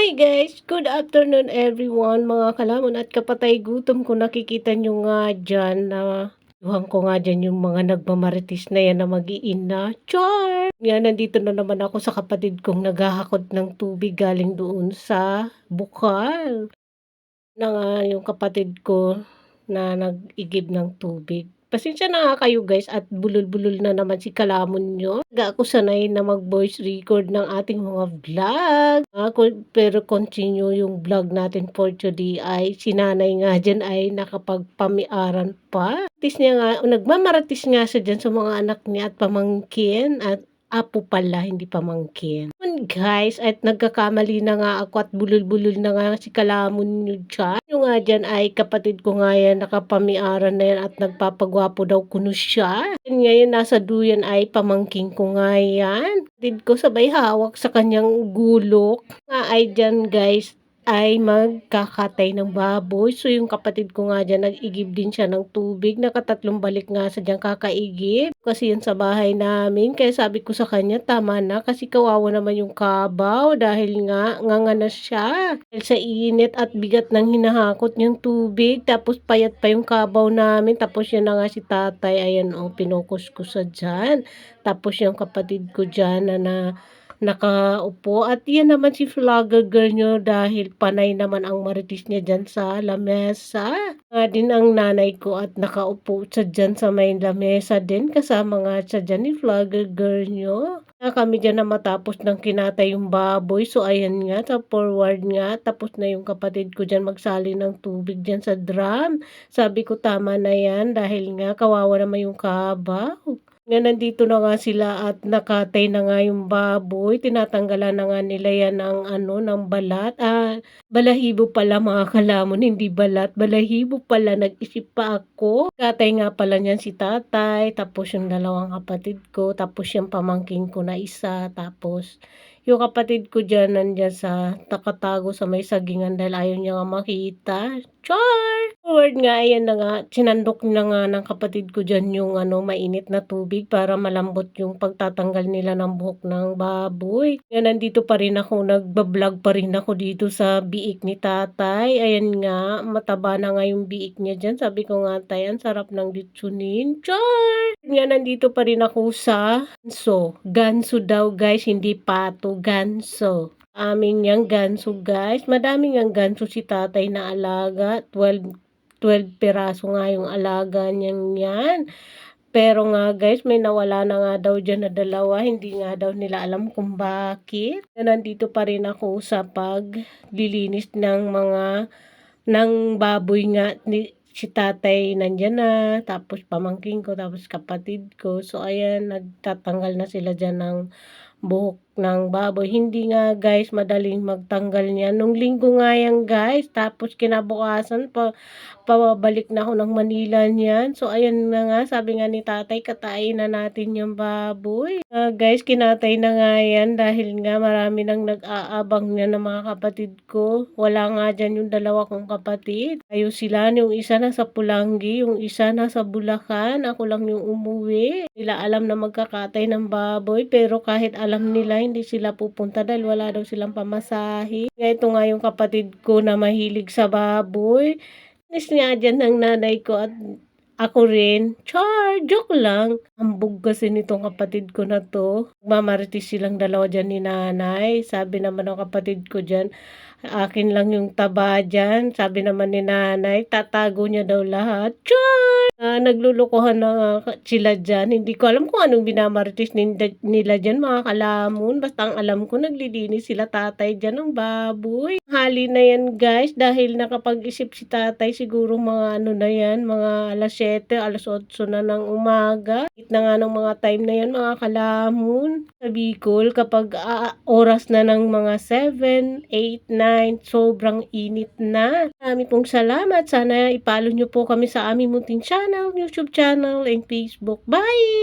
Hi guys! Good afternoon everyone, mga kalamon at kapatay gutom ko. Nakikita nyo nga dyan na duhang ko nga dyan yung mga nagmamarites na yan na mag-iina. Char! Nga, nandito na naman ako sa kapatid kong naghahakot ng tubig galing doon sa bukal. Na nga yung kapatid ko na nag-igib ng tubig. Pasensya na nga kayo guys at bulol-bulol na naman si kalamon nyo. Ako sanay na mag-voice record ng ating mga vlog. Pero continue yung vlog natin for today ay sinanay nga dyan ay nakapagpamiaran pa. Nagmamaratis nga siya dyan sa mga anak niya at pamangkin at apo pala, hindi pamangkin. Guys, at nagkakamali na nga ako at bulol-bulol na nga si kalamon nyo dyan. Yung nga dyan ay kapatid ko nga yan, nakapamiaran na yan at nagpapagwapo daw kuno siya. And ngayon nasa duyan ay pamangking ko nga yan. Kapatid ko sabay hawak sa kanyang gulok. Nga ay dyan guys, ay magkakatay ng baboy. So yung kapatid ko nga dyan, nag-igib din siya ng tubig. Nakatatlong balik nga sa dyan kakaigib. Kasi yun sa bahay namin. Kaya sabi ko sa kanya, tama na. Kasi kawawa naman yung kabaw. Dahil nga na siya. Dahil sa init at bigat ng hinahakot niyang tubig. Tapos payat pa yung kabaw namin. Tapos yun na nga si tatay. Ayan o, pinokos ko sa dyan. Tapos yung kapatid ko dyan na nakaupo at yan naman si vlogger girl nyo dahil panay naman ang marites niya dyan sa lamesa. Nga din ang nanay ko at nakaupo sa dyan sa may lamesa din kasama nga sa dyan ni vlogger girl nyo. Kami dyan na matapos ng kinatay yung baboy. So ayan nga, sa forward nga, tapos na yung kapatid ko dyan magsali ng tubig dyan sa drum. Sabi ko tama na yan dahil nga kawawa naman yung kabaw. Nga nandito na nga sila at nakatay na nga yung baboy. Tinatanggalan na nga nila yan ng balat. Balahibo pala mga kalamon, hindi balat. Balahibo pala, nag-isip pa ako. Katay nga pala niyan si tatay, tapos yung dalawang kapatid ko, tapos yung pamangking ko na isa, tapos yung kapatid ko dyan nandyan sa nakatago sa may sagingan dahil ayaw niya nga makita. Char! Word nga, ayan na nga, sinandok na nga ng kapatid ko dyan yung mainit na tubig para malambot yung pagtatanggal nila ng buhok ng baboy. Yan, nandito pa rin ako, nagbablog pa rin ako dito sa biik ni tatay. Ayan nga, mataba na nga yung biik niya dyan. Sabi ko nga tay, ang sarap ng litsunin. Char! Nga, nandito pa rin ako sa ganso daw guys, hindi pato, ganso. Amin yang ganso guys. Madaming ang ganso si tatay na alaga. 12 piraso nga yung alaga niyang yan. Pero nga guys, may nawala na nga daw dyan na dalawa. Hindi nga daw nila alam kung bakit. Nandito pa rin ako sa paglilinis ng baboy nga. Si tatay nandyan na, tapos pamangking ko, tapos kapatid ko. So ayan, nagtatanggal na sila dyan ng buhok ng baboy. Hindi nga guys madaling magtanggal niyan. Nung linggo nga yan guys, tapos kinabukasan pabalik na ako ng Manila niyan. So ayan na nga, sabi nga ni tatay, katayin na natin yung baboy. Guys, kinatay na nga yan dahil nga marami nang nag-aabang niya ng mga kapatid ko. Wala nga dyan yung dalawa kong kapatid. Ayun sila, yung isa nasa Pulangi, yung isa nasa Bulacan. Ako lang yung umuwi. Nila alam na magkakatay ng baboy, pero kahit alam nila, hindi sila pupunta dahil wala daw silang pamasahe. Ito nga yung kapatid ko na mahilig sa baboy. Nis nga dyan ng nanay ko at ako rin. Char! Joke lang. Hambog kasi nitong kapatid ko na to. Mamaritis silang dalawa dyan ni nanay. Sabi naman ng kapatid ko dyan, akin lang yung taba dyan. Sabi naman ni nanay, tatago niya daw lahat. Char! Naglulukohan na sila dyan. Hindi ko alam kung anong binamaritis nila dyan, mga kalamon. Basta ang alam ko, naglilinis sila tatay dyan ng baboy. Hali na yan guys, dahil nakapag-isip si tatay siguro mga na yan, mga alas 7, alas 8 na ng umaga. Na nga ng mga time na yan mga kalamon. Sa Bicol, kapag oras na ng mga 7, 8, 9, sobrang init na. Marami pong salamat. Sana ipalo nyo po kami sa aming munting channel, YouTube channel, and Facebook. Bye!